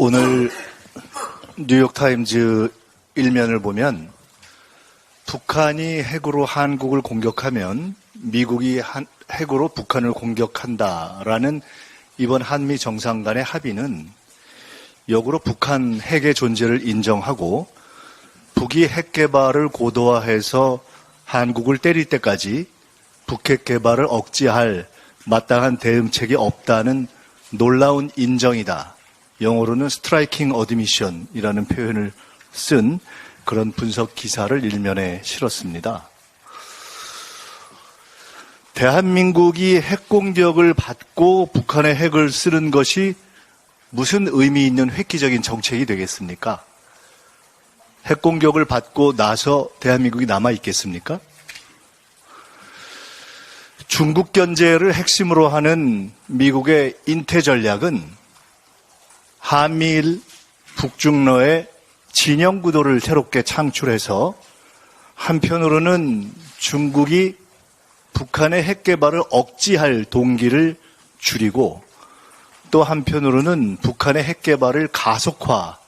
오늘 뉴욕타임즈 일면을 보면 북한이 핵으로 한국을 공격하면 미국이 핵으로 북한을 공격한다라는 이번 한미 정상 간의 합의는 역으로 북한 핵의 존재를 인정하고 북이 핵 개발을 고도화해서 한국을 때릴 때까지 북핵 개발을 억제할 마땅한 대응책이 없다는 놀라운 인정이다. 영어로는 스트라이킹 어드미션이라는 표현을 쓴 그런 분석 기사를 일면에 실었습니다. 대한민국이 핵 공격을 받고 북한의 핵을 쓰는 것이 무슨 의미 있는 획기적인 정책이 되겠습니까? 핵 공격을 받고 나서 대한민국이 남아 있겠습니까? 중국 견제를 핵심으로 하는 미국의 인태 전략은 한미일 북중러의 진영 구도를 새롭게 창출해서 한편으로는 중국이 북한의 핵 개발을 억제할 동기를 줄이고 또 한편으로는 북한의 핵 개발을 가속화하는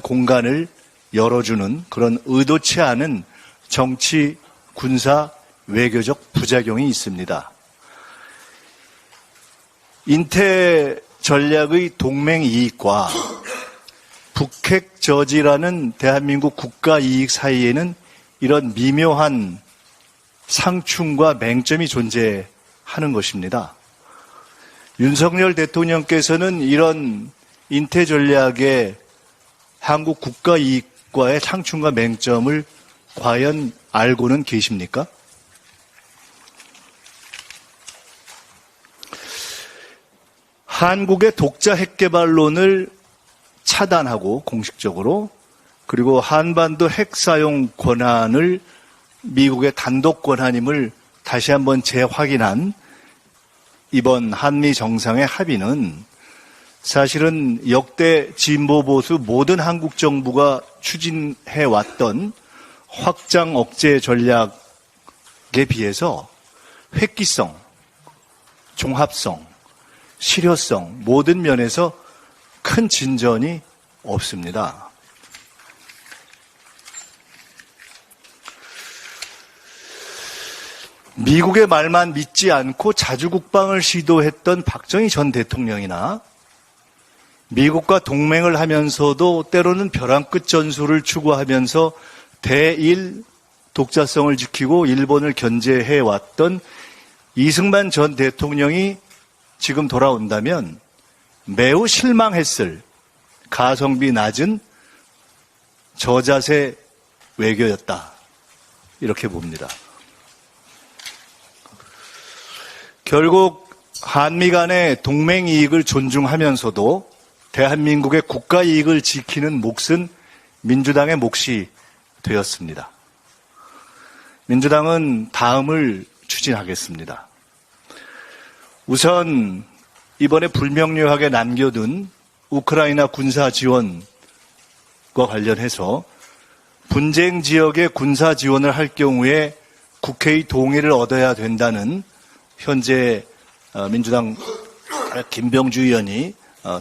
공간을 열어주는 그런 의도치 않은 정치, 군사, 외교적 부작용이 있습니다. 인태 전략의 동맹 이익과 북핵 저지라는 대한민국 국가 이익 사이에는 이런 미묘한 상충과 맹점이 존재하는 것입니다. 윤석열 대통령께서는 이런 인태 전략의 한국 국가 이익과의 상충과 맹점을 과연 알고는 계십니까? 한국의 독자 핵개발론을 차단하고 공식적으로 그리고 한반도 핵 사용 권한을 미국의 단독 권한임을 다시 한번 재확인한 이번 한미 정상의 합의는 사실은 역대 진보 보수 모든 한국 정부가 추진해왔던 확장 억제 전략에 비해서 획기성, 종합성, 실효성 모든 면에서 큰 진전이 없습니다. 미국의 말만 믿지 않고 자주국방을 시도했던 박정희 전 대통령이나 미국과 동맹을 하면서도 때로는 벼랑 끝 전술을 추구하면서 대일 독자성을 지키고 일본을 견제해왔던 이승만 전 대통령이 지금 돌아온다면 매우 실망했을 가성비 낮은 저자세 외교였다. 이렇게 봅니다. 결국 한미 간의 동맹 이익을 존중하면서도 대한민국의 국가 이익을 지키는 몫은 민주당의 몫이 되었습니다. 민주당은 다음을 추진하겠습니다. 우선 이번에 불명료하게 남겨둔 우크라이나 군사 지원과 관련해서 분쟁 지역에 군사 지원을 할 경우에 국회의 동의를 얻어야 된다는 현재 민주당 김병주 의원이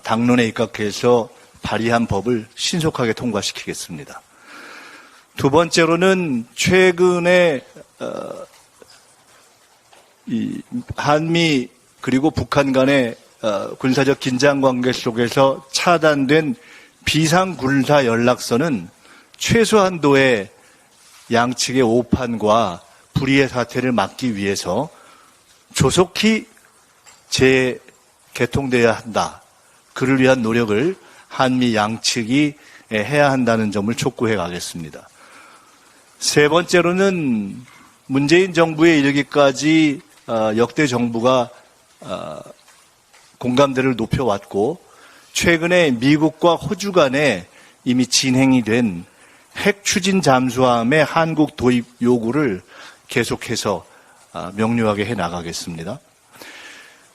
당론에 입각해서 발의한 법을 신속하게 통과시키겠습니다. 두 번째로는 최근에 이 한미 그리고 북한 간의 군사적 긴장관계 속에서 차단된 비상군사 연락선은 최소한도의 양측의 오판과 불의의 사태를 막기 위해서 조속히 재개통돼야 한다. 그를 위한 노력을 한미 양측이 해야 한다는 점을 촉구해 가겠습니다. 세 번째로는 문재인 정부에 이르기까지 역대 정부가 공감대를 높여왔고 최근에 미국과 호주 간에 이미 진행이 된 핵 추진 잠수함의 한국 도입 요구를 계속해서 명료하게 해나가겠습니다.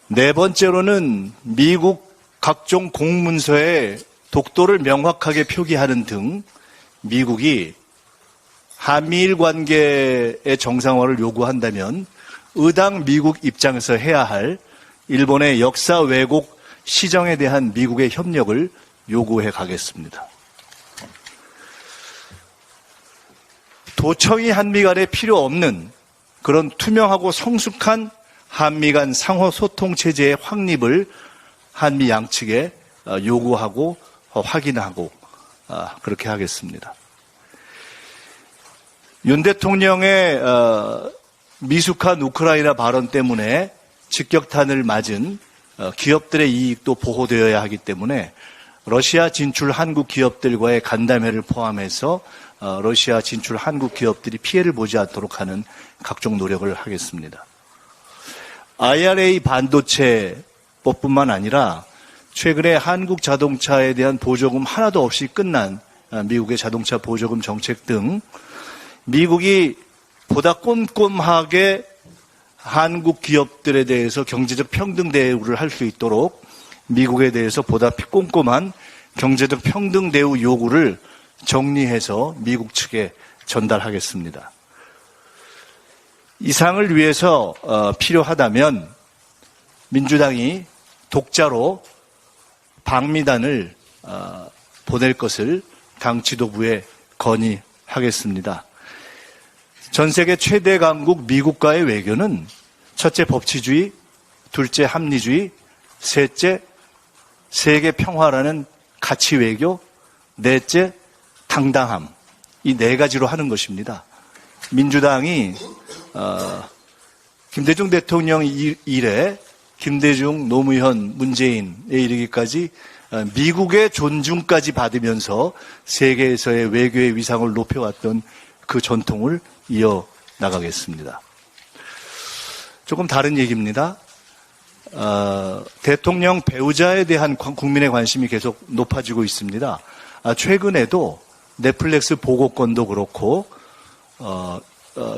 네 번째로는 미국 각종 공문서에 독도를 명확하게 표기하는 등 미국이 한미일 관계의 정상화를 요구한다면 의당 미국 입장에서 해야 할 일본의 역사 왜곡 시정에 대한 미국의 협력을 요구해 가겠습니다. 도청이 한미 간에 필요 없는 그런 투명하고 성숙한 한미 간 상호 소통 체제의 확립을 한미 양측에 요구하고 확인하고 그렇게 하겠습니다. 윤 대통령의 미숙한 우크라이나 발언 때문에 직격탄을 맞은 기업들의 이익도 보호되어야 하기 때문에 러시아 진출 한국 기업들과의 간담회를 포함해서 러시아 진출 한국 기업들이 피해를 보지 않도록 하는 각종 노력을 하겠습니다. IRA 반도체법뿐만 아니라 최근에 한국 자동차에 대한 보조금 하나도 없이 끝난 미국의 자동차 보조금 정책 등 미국이 보다 꼼꼼하게 한국 기업들에 대해서 경제적 평등 대우를 할 수 있도록 미국에 대해서 보다 꼼꼼한 경제적 평등 대우 요구를 정리해서 미국 측에 전달하겠습니다. 이상을 위해서 필요하다면 민주당이 독자로 방미단을 보낼 것을 당 지도부에 건의하겠습니다. 전 세계 최대 강국 미국과의 외교는 첫째 법치주의, 둘째 합리주의, 셋째 세계 평화라는 가치 외교, 넷째 당당함, 이 네 가지로 하는 것입니다. 민주당이 김대중 대통령 이래 김대중, 노무현, 문재인에 이르기까지 미국의 존중까지 받으면서 세계에서의 외교의 위상을 높여왔던 그 전통을 이어나가겠습니다. 조금 다른 얘기입니다. 대통령 배우자에 대한 국민의 관심이 계속 높아지고 있습니다. 최근에도 넷플릭스 보고권도 그렇고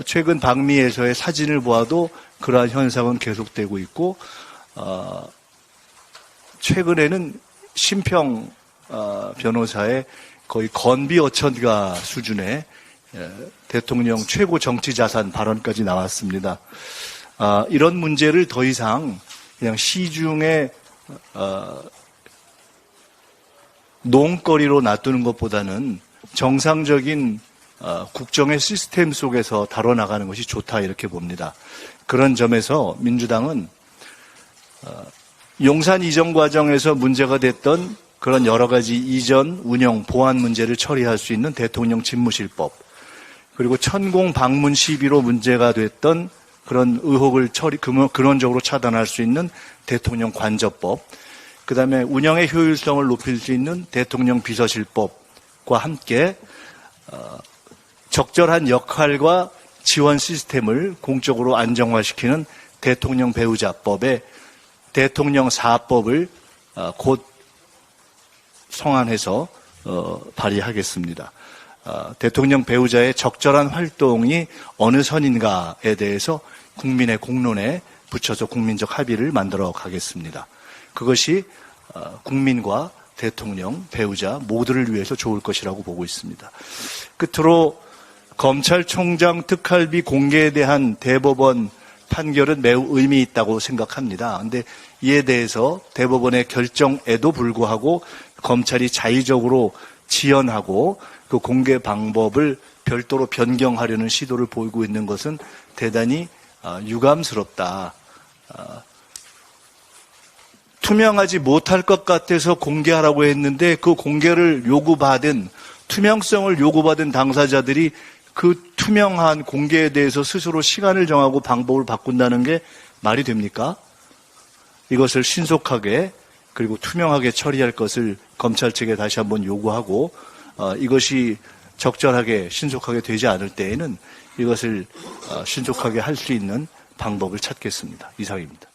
최근 방미에서의 사진을 보아도 그러한 현상은 계속되고 있고 최근에는 심평 변호사의 거의 건비 어천가 수준의 대통령 최고 정치 자산 발언까지 나왔습니다. 이런 문제를 더 이상 그냥 시중에 논거리로 놔두는 것보다는 정상적인 국정의 시스템 속에서 다뤄나가는 것이 좋다 이렇게 봅니다. 그런 점에서 민주당은 용산 이전 과정에서 문제가 됐던 그런 여러 가지 이전, 운영, 보안 문제를 처리할 수 있는 대통령 집무실법, 그리고 천공 방문 시비로 문제가 됐던 그런 의혹을 근원적으로 차단할 수 있는 대통령 관저법, 그 다음에 운영의 효율성을 높일 수 있는 대통령 비서실법과 함께 적절한 역할과 지원 시스템을 공적으로 안정화시키는 대통령 배우자법에 대통령 사법을 곧 성안해서 발의하겠습니다. 대통령 배우자의 적절한 활동이 어느 선인가에 대해서 국민의 공론에 붙여서 국민적 합의를 만들어 가겠습니다. 그것이 국민과 대통령, 배우자 모두를 위해서 좋을 것이라고 보고 있습니다. 끝으로 검찰총장 특활비 공개에 대한 대법원 판결은 매우 의미 있다고 생각합니다. 그런데 이에 대해서 대법원의 결정에도 불구하고 검찰이 자의적으로 지연하고 그 공개 방법을 별도로 변경하려는 시도를 보이고 있는 것은 대단히 유감스럽다. 투명하지 못할 것 같아서 공개하라고 했는데 그 공개를 요구받은, 투명성을 요구받은 당사자들이 그 투명한 공개에 대해서 스스로 시간을 정하고 방법을 바꾼다는 게 말이 됩니까? 이것을 신속하게 그리고 투명하게 처리할 것을 검찰 측에 다시 한번 요구하고 이것이 적절하게 신속하게 되지 않을 때에는 이것을 신속하게 할 수 있는 방법을 찾겠습니다. 이상입니다.